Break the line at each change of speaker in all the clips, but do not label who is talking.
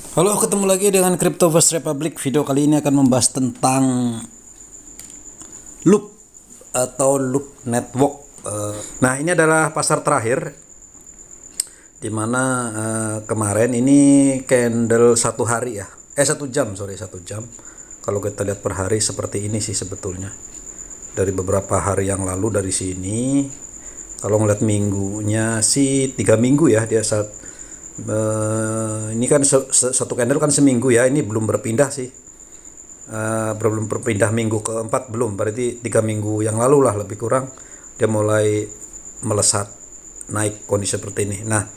Halo, ketemu lagi dengan Crypto First Republic. Video kali ini akan membahas tentang Loop atau Loop Network. Nah, ini adalah pasar terakhir dimana kemarin ini candle satu hari ya, 1 jam, sorry 1 jam. Kalau kita lihat per hari seperti ini sih sebetulnya. Dari beberapa hari yang lalu dari sini, kalau ngeliat minggunya sih 3 minggu ya dia saat ini kan satu candle kan seminggu ya, ini belum berpindah sih. Belum berpindah minggu keempat belum, berarti 3 minggu yang lalu lah lebih kurang dia mulai melesat naik kondisi seperti ini. Nah,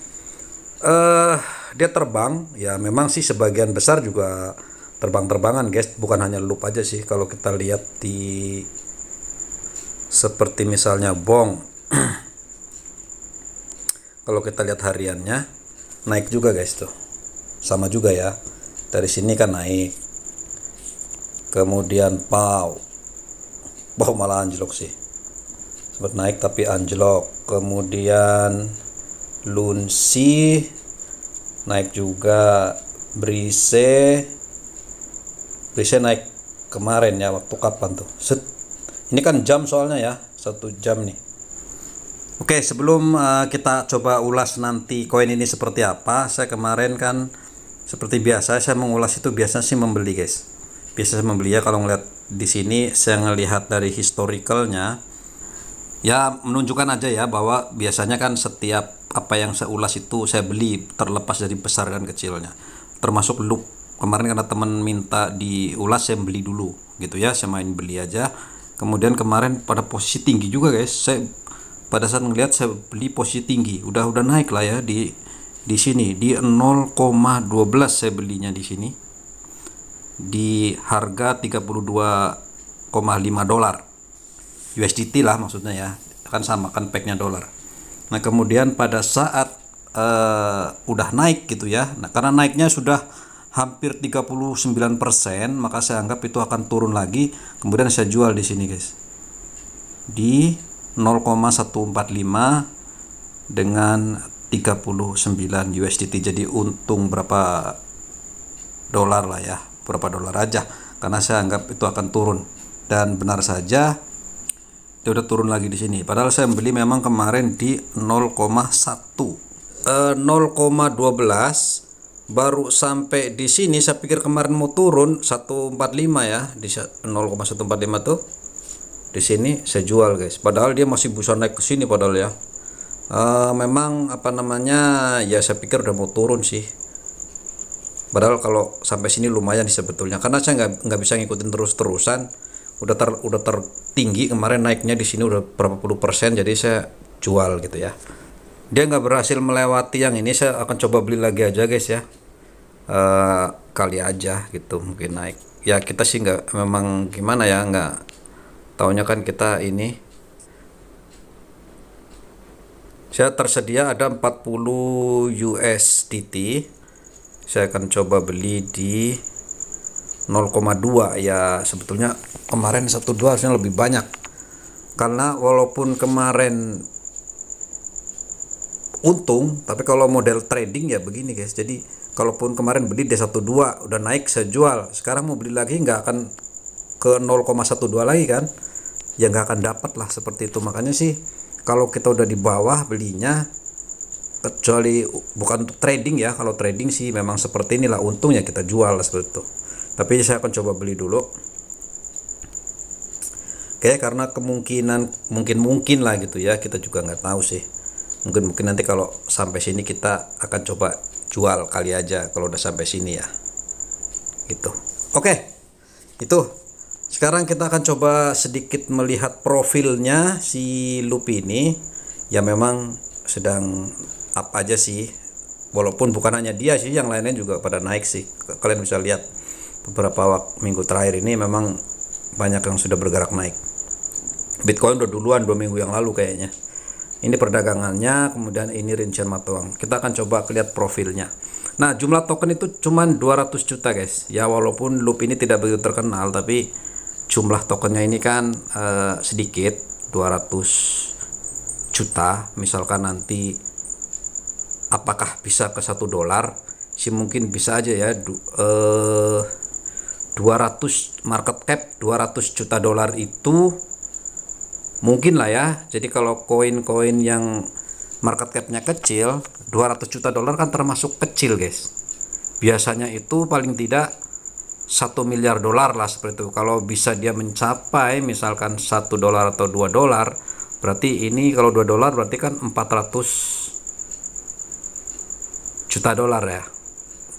dia terbang ya, memang sih sebagian besar juga terbang-terbangan guys, bukan hanya loop aja sih. Kalau kita lihat di seperti misalnya bong kalau kita lihat hariannya naik juga guys, tuh sama juga ya, dari sini kan naik, kemudian pau malah anjlok sih, sempat naik tapi anjlok. Kemudian lunsi naik juga, brise naik kemarin ya, waktu kapan tuh, ini kan jam soalnya ya, 1 jam nih. Oke, sebelum kita coba ulas nanti koin ini seperti apa, saya kemarin kan seperti biasa saya mengulas itu biasanya sih membeli guys. Biasa saya membeli ya, kalau ngeliat di sini saya ngelihat dari historicalnya ya, menunjukkan aja ya bahwa biasanya kan setiap apa yang saya ulas itu saya beli, terlepas dari besar dan kecilnya. Termasuk loop. Kemarin karena teman minta diulas, saya beli dulu gitu ya, saya main beli aja. Kemudian kemarin pada posisi tinggi juga guys, saya pada saat ngelihat saya beli posisi tinggi, udah naik lah ya di sini di 0,12 saya belinya di sini di harga 32,5 dolar USDT lah maksudnya ya, kan sama kan packnya dolar. Nah, kemudian pada saat udah naik gitu ya, nah karena naiknya sudah hampir 39%, maka saya anggap itu akan turun lagi. Kemudian saya jual di sini guys di 0,145 dengan 39 USDT. Jadi untung berapa dolar lah ya, berapa dolar aja, karena saya anggap itu akan turun. Dan benar saja dia udah turun lagi di sini. Padahal saya beli memang kemarin di 0,1 0,12 baru sampai di sini. Saya pikir kemarin mau turun 145 ya, di 0,145 tuh. Di sini saya jual guys, padahal dia masih bisa naik ke sini padahal ya. Memang apa namanya ya, saya pikir udah mau turun sih, padahal kalau sampai sini lumayan sih sebetulnya, karena saya nggak bisa ngikutin terus-terusan. Udah tertinggi kemarin naiknya di sini udah berapa puluh persen, jadi saya jual gitu ya. Dia nggak berhasil melewati yang ini, saya akan coba beli lagi aja guys ya. Kali aja gitu mungkin naik ya. Kita sih nggak, memang gimana ya, nggak taunya kan kita ini. Saya tersedia ada 40 USDT, saya akan coba beli di 0,2 ya. Sebetulnya kemarin 1,2 harusnya lebih banyak, karena walaupun kemarin untung, tapi kalau model trading ya begini guys. Jadi kalaupun kemarin beli di 1,2 udah naik saya jual, sekarang mau beli lagi nggak akan ke 0,12 lagi kan ya, nggak akan dapat lah seperti itu. Makanya sih kalau kita udah di bawah belinya, kecuali bukan untuk trading ya, kalau trading sih memang seperti inilah, untungnya kita jual seperti itu. Tapi saya akan coba beli dulu. Oke, karena kemungkinan mungkin lah gitu ya, kita juga nggak tahu sih. Mungkin nanti kalau sampai sini kita akan coba jual kali aja kalau udah sampai sini ya gitu. Oke, itu sekarang kita akan coba sedikit melihat profilnya si loop ini ya. Memang sedang apa aja sih, walaupun bukan hanya dia sih, yang lainnya juga pada naik sih. Kalian bisa lihat beberapa minggu terakhir ini memang banyak yang sudah bergerak naik. Bitcoin udah duluan 2 minggu yang lalu kayaknya. Ini perdagangannya, kemudian ini rincian mata uang. Kita akan coba lihat profilnya. Nah, jumlah token itu cuman 200 juta guys ya, walaupun loop ini tidak begitu terkenal, tapi jumlah tokennya ini kan sedikit, 200 juta. Misalkan nanti apakah bisa ke 1 dolar, sih mungkin bisa aja ya 200 market cap 200 juta dolar itu mungkin lah ya. Jadi kalau koin-koin yang market capnya kecil, 200 juta dolar kan termasuk kecil guys. Biasanya itu paling tidak 1 miliar dolar lah seperti itu. Kalau bisa dia mencapai misalkan 1 dolar atau 2 dolar, berarti ini kalau 2 dolar berarti kan 400 juta dolar ya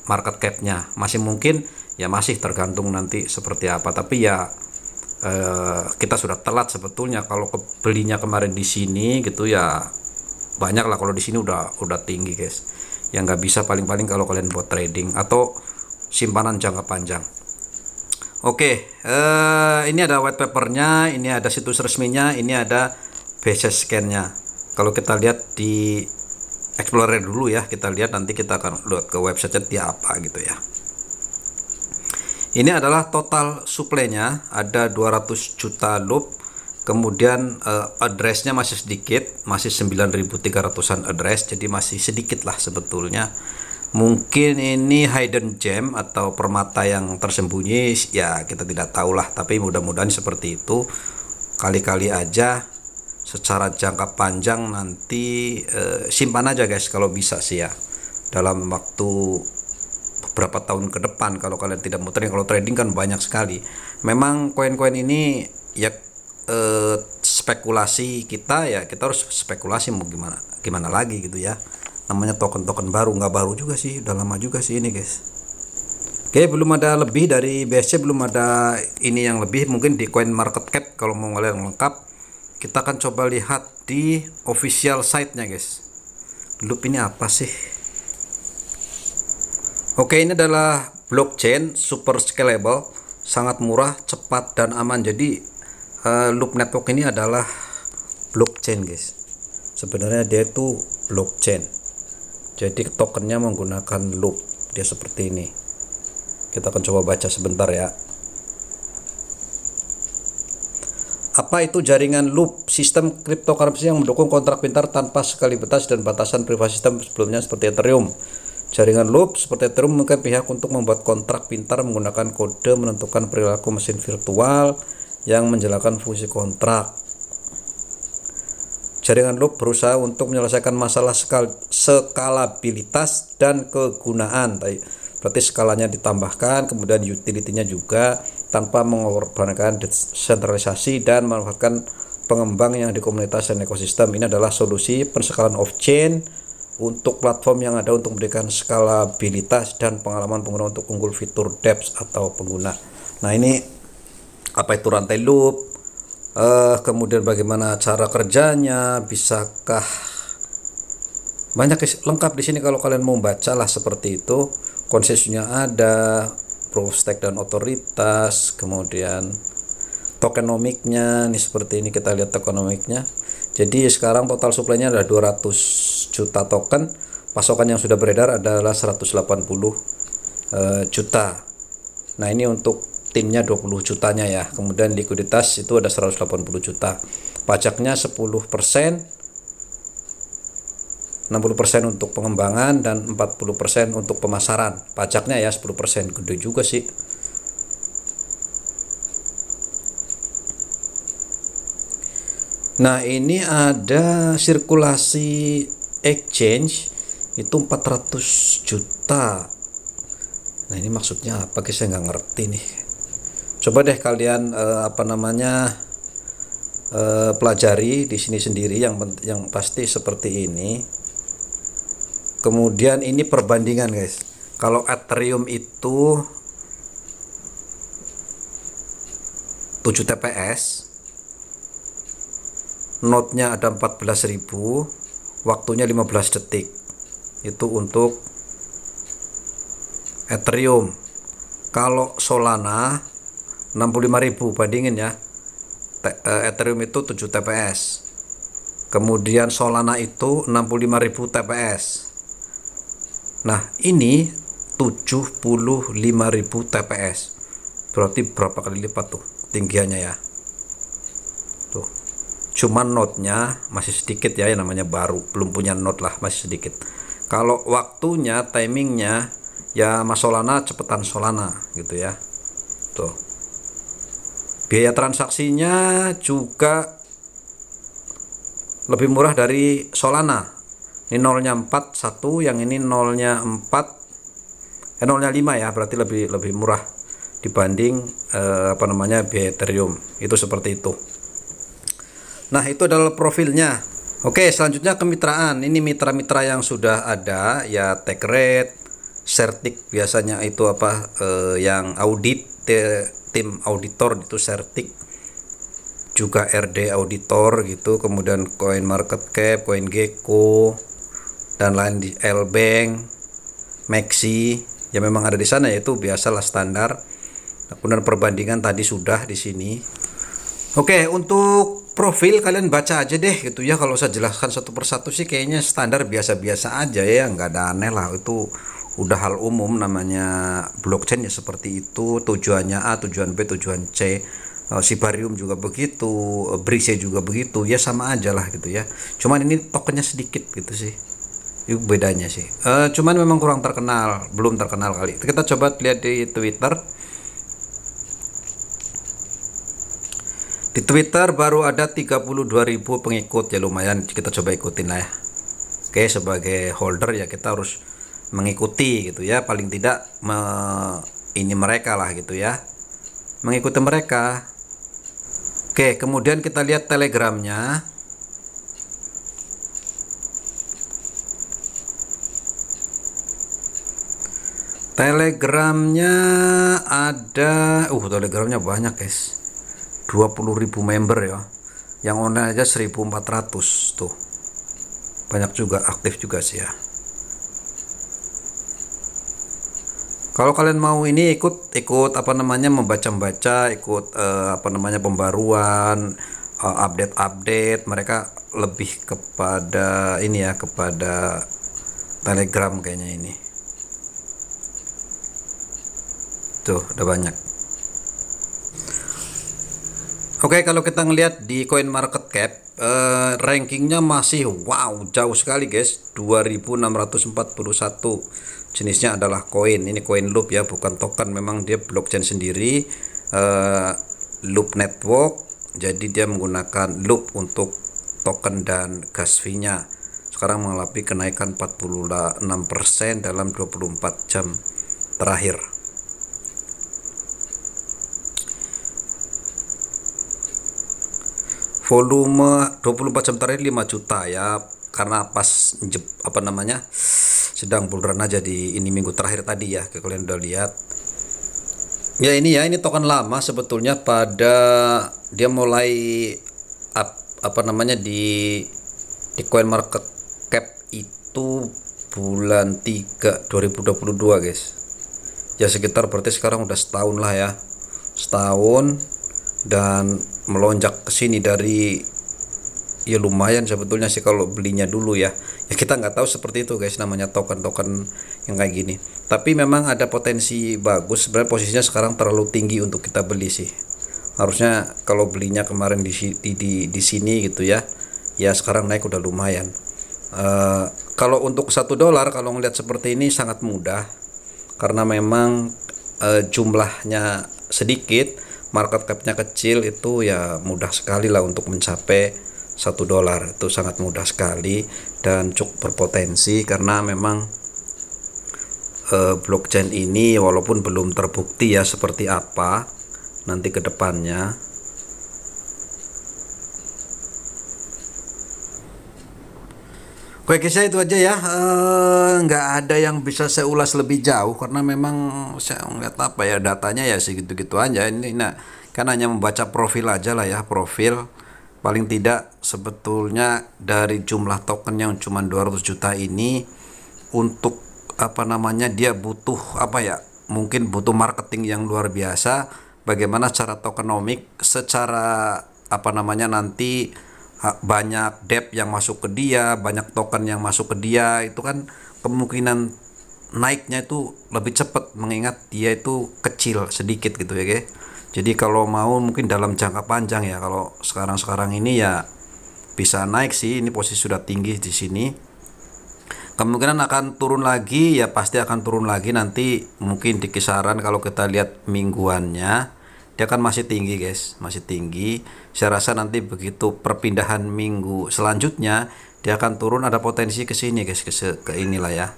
market capnya. Masih mungkin ya, masih tergantung nanti seperti apa, tapi ya kita sudah telat sebetulnya. Kalau belinya kemarin di sini gitu ya banyak lah. Kalau di sini udah tinggi guys, yang nggak bisa paling-paling kalau kalian buat trading atau simpanan jangka panjang. Oke, ini ada white papernya, ini ada situs resminya, ini ada basis scan-nya. Kalau kita lihat di Explorer dulu ya, kita lihat, nanti kita akan lihat ke website dia apa gitu ya. Ini adalah total supply-nya, ada 200 juta loop. Kemudian address-nya masih sedikit, masih 9.300-an address, jadi masih sedikit lah sebetulnya. Mungkin ini hidden gem atau permata yang tersembunyi, ya kita tidak tahu lah, tapi mudah-mudahan seperti itu. Kali-kali aja secara jangka panjang nanti simpan aja guys kalau bisa sih ya, dalam waktu beberapa tahun ke depan. Kalau kalian tidak mau trading, kalau trading kan banyak sekali. Memang koin-koin ini ya spekulasi kita ya, kita harus spekulasi, mau gimana lagi gitu ya. Namanya token-token baru, nggak baru juga sih, udah lama juga sih ini guys. Oke, belum ada lebih dari BSC, belum ada ini yang lebih. Mungkin di coin market cap kalau mau ngeliat lengkap, kita akan coba lihat di official site-nya guys. Loop ini apa sih? Oke, ini adalah blockchain super scalable, sangat murah, cepat dan aman. Jadi Loop network ini adalah blockchain guys. Sebenarnya dia itu blockchain. Jadi tokennya menggunakan loop, dia seperti ini. Kita akan coba baca sebentar ya. Apa itu jaringan loop? Sistem cryptocurrency yang mendukung kontrak pintar tanpa sekali batas dan batasan privasi sistem sebelumnya seperti Ethereum. Jaringan loop seperti Ethereum memungkinkan pihak untuk membuat kontrak pintar menggunakan kode menentukan perilaku mesin virtual yang menjalankan fungsi kontrak. Jaringan loop berusaha untuk menyelesaikan masalah skalabilitas dan kegunaan. Berarti skalanya ditambahkan, kemudian utility-nya juga, tanpa mengorbankan desentralisasi dan memanfaatkan pengembang yang di komunitas dan ekosistem. Ini adalah solusi penskalan off-chain untuk platform yang ada untuk memberikan skalabilitas dan pengalaman pengguna untuk unggul fitur dApps atau pengguna. Nah, ini apa itu rantai loop, kemudian bagaimana cara kerjanya, bisakah, banyak lengkap di sini kalau kalian mau baca lah seperti itu. Konsesinya ada, proof of stake dan otoritas, kemudian tokenomiknya ini seperti ini. Kita lihat tokenomiknya. Jadi sekarang total supply-nya ada 200 juta token. Pasokan yang sudah beredar adalah 180 juta. Nah, ini untuk timnya 20 jutanya ya. Kemudian likuiditas itu ada 180 juta. Pajaknya 10%, 60% untuk pengembangan dan 40% untuk pemasaran. Pajaknya ya 10%, gede juga sih. Nah, ini ada sirkulasi exchange itu 400 juta. Nah, ini maksudnya apa guys, saya nggak ngerti nih. Coba deh kalian pelajari di sini sendiri. Yang pasti seperti ini. Kemudian ini perbandingan guys. Kalau Ethereum itu 7 TPS, node-nya ada 14.000, waktunya 15 detik. Itu untuk Ethereum. Kalau Solana 65.000, bandingin ya. Ethereum itu 7 TPS. Kemudian Solana itu 65.000 TPS. Nah, ini 75.000 TPS. Berarti berapa kali lipat tuh tinggiannya ya. Tuh. Cuman node-nya masih sedikit ya, yang namanya baru, belum punya node lah, masih sedikit. Kalau waktunya, timingnya ya Mas Solana cepetan Solana gitu ya. Tuh. Biaya transaksinya juga lebih murah dari Solana. Ini nolnya 41, yang ini nolnya 4, nolnya 5 ya, berarti lebih murah dibanding biaya Ethereum. Itu seperti itu. Nah, itu adalah profilnya. Oke, selanjutnya kemitraan. Ini mitra-mitra yang sudah ada ya, TechRed, Certic biasanya itu yang audit, tim auditor itu Certic, juga RD Auditor gitu, kemudian CoinMarketCap, CoinGecko dan lain di Lbank, Maxi ya memang ada di sana, yaitu biasalah standar. Kemudian perbandingan tadi sudah di sini. Oke, untuk profil kalian baca aja deh gitu ya. Kalau saya jelaskan satu persatu sih kayaknya standar biasa-biasa aja ya, nggak ada aneh lah. Itu udah hal umum, namanya blockchain ya seperti itu. Tujuannya A, tujuan B, tujuan C. Sibarium juga begitu, Brise juga begitu, ya sama aja lah gitu ya. Cuman ini tokennya sedikit gitu sih, itu bedanya sih. Cuman memang kurang terkenal, belum terkenal kali. Kita coba lihat di Twitter. Di Twitter baru ada 32.000 pengikut ya, lumayan, kita coba ikutin lah ya. Oke, sebagai holder ya kita harus mengikuti gitu ya, paling tidak ini mereka lah gitu ya, mengikuti mereka. Oke, kemudian kita lihat Telegramnya. Telegramnya ada, Telegramnya banyak guys, 20.000 member ya. Yang online aja 1.400 tuh, banyak juga, aktif juga sih ya. Kalau kalian mau ini ikut membaca-baca, ikut pembaruan, update mereka lebih kepada ini ya, kepada Telegram kayaknya ini. Tuh, udah banyak. Oke, kalau kita ngelihat di CoinMarketCap, rankingnya masih jauh sekali guys, 2641. Jenisnya adalah koin. Ini koin loop ya, bukan token. Memang dia blockchain sendiri, loop network. Jadi dia menggunakan loop untuk token dan gas fee-nya. Sekarang mengalami kenaikan 46% dalam 24 jam terakhir. Volume 24 jam terakhir 5 juta ya, karena pas sedang bull run aja di ini minggu terakhir tadi ya, kalian udah lihat ya. Ini token lama sebetulnya, pada dia mulai di CoinMarketCap itu bulan 3 2022 guys ya, sekitar berarti sekarang udah setahun lah ya, setahun, dan melonjak ke sini dari ya lumayan sebetulnya sih kalau belinya dulu ya. Kita nggak tahu seperti itu guys, namanya token-token yang kayak gini. Tapi memang ada potensi bagus. Sebenarnya posisinya sekarang terlalu tinggi untuk kita beli sih. Harusnya kalau belinya kemarin di sini gitu ya. Ya sekarang naik udah lumayan. Kalau untuk $1, kalau ngelihat seperti ini sangat mudah, karena memang jumlahnya sedikit, market cap-nya kecil, itu ya mudah sekali lah untuk mencapai $1. Itu sangat mudah sekali dan cukup berpotensi, karena memang blockchain ini walaupun belum terbukti ya seperti apa nanti ke depannya. Oke guys, itu aja ya, nggak ada yang bisa saya ulas lebih jauh karena memang saya ngeliat datanya ya segitu-gitu aja. Ini kan hanya membaca profil aja lah ya, profil. Paling tidak sebetulnya dari jumlah token yang cuma 200 juta ini, untuk dia butuh mungkin butuh marketing yang luar biasa. Bagaimana secara tokenomik, secara nanti banyak debt yang masuk ke dia, banyak token yang masuk ke dia, itu kan kemungkinan naiknya itu lebih cepat, mengingat dia itu kecil sedikit gitu ya guys. Jadi kalau mau mungkin dalam jangka panjang ya, kalau sekarang ini ya bisa naik sih, ini posisi sudah tinggi di sini. Kemungkinan akan turun lagi, ya pasti akan turun lagi nanti, mungkin di kisaran kalau kita lihat mingguannya dia kan masih tinggi guys, masih tinggi. Saya rasa nanti begitu perpindahan minggu selanjutnya dia akan turun, ada potensi ke sini guys, ke inilah ya,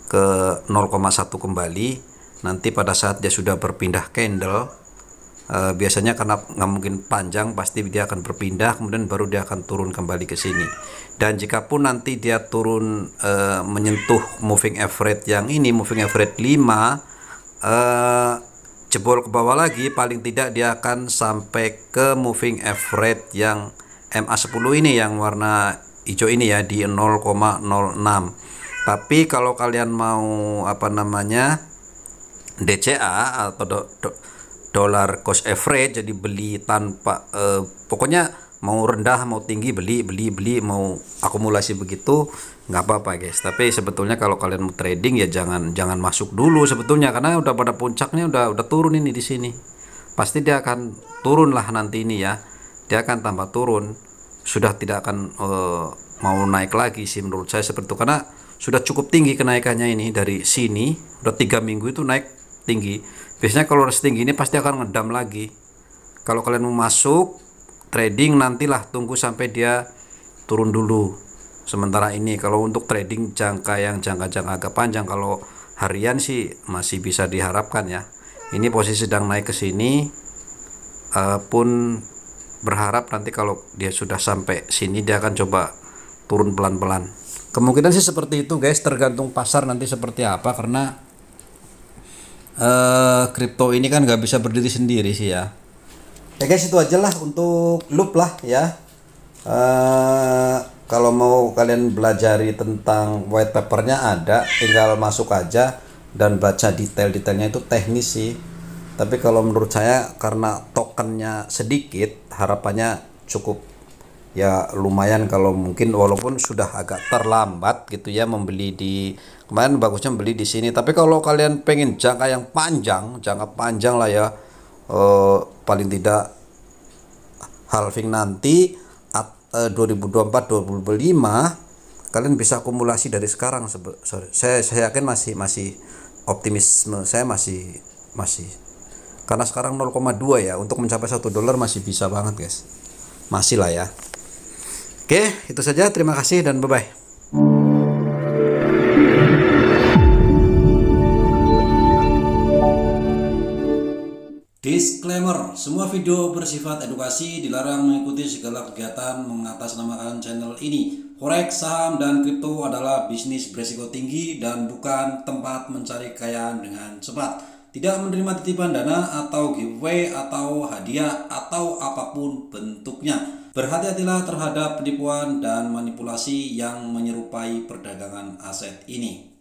ke 0,1 kembali. Nanti pada saat dia sudah berpindah candle, biasanya karena nggak mungkin panjang, pasti dia akan berpindah, kemudian baru dia akan turun kembali ke sini. Dan jika pun nanti dia turun menyentuh moving average yang ini, moving average 5, jebol ke bawah lagi, paling tidak dia akan sampai ke moving average yang MA10 ini, yang warna hijau ini ya, di 0,06. Tapi kalau kalian mau apa namanya DCA atau dollar cost average, jadi beli tanpa pokoknya mau rendah mau tinggi beli, mau akumulasi begitu nggak apa-apa guys. Tapi sebetulnya kalau kalian mau trading ya jangan masuk dulu sebetulnya, karena udah pada puncaknya, udah turun ini di sini. Pasti dia akan turun lah nanti ini ya, dia akan tambah turun, sudah tidak akan mau naik lagi sih menurut saya seperti itu, karena sudah cukup tinggi kenaikannya ini. Dari sini udah 3 minggu itu naik tinggi. Biasanya kalau setinggi ini pasti akan ngedam lagi. Kalau kalian mau masuk trading, nantilah tunggu sampai dia turun dulu. Sementara ini kalau untuk trading jangka agak panjang, kalau harian sih masih bisa diharapkan ya. Ini posisi sedang naik ke sini, pun berharap nanti kalau dia sudah sampai sini dia akan coba turun pelan-pelan. Kemungkinan sih seperti itu guys, tergantung pasar nanti seperti apa, karena kripto ini kan nggak bisa berdiri sendiri sih ya. Ya guys, itu aja lah untuk loop lah ya. Kalau mau kalian belajari tentang white papernya ada, tinggal masuk aja dan baca detail-detailnya, itu teknis sih. Tapi kalau menurut saya karena tokennya sedikit, harapannya cukup ya lumayan. Kalau mungkin walaupun sudah agak terlambat gitu ya membeli di kemarin, bagusnya beli di sini. Tapi kalau kalian pengen jangka yang panjang, jangka panjang lah ya, paling tidak halving nanti 2024-2025, kalian bisa akumulasi dari sekarang. Saya yakin masih optimisme saya masih karena sekarang 0,2 ya, untuk mencapai $1 masih bisa banget guys, masih lah ya. Oke, itu saja, terima kasih dan bye bye. Disclaimer, semua video bersifat edukasi, dilarang mengikuti segala kegiatan mengatasnamakan channel ini. Forex, saham, dan kripto adalah bisnis beresiko tinggi dan bukan tempat mencari kekayaan dengan cepat. Tidak menerima titipan dana atau giveaway atau hadiah atau apapun bentuknya. Berhati-hatilah terhadap penipuan dan manipulasi yang menyerupai perdagangan aset ini.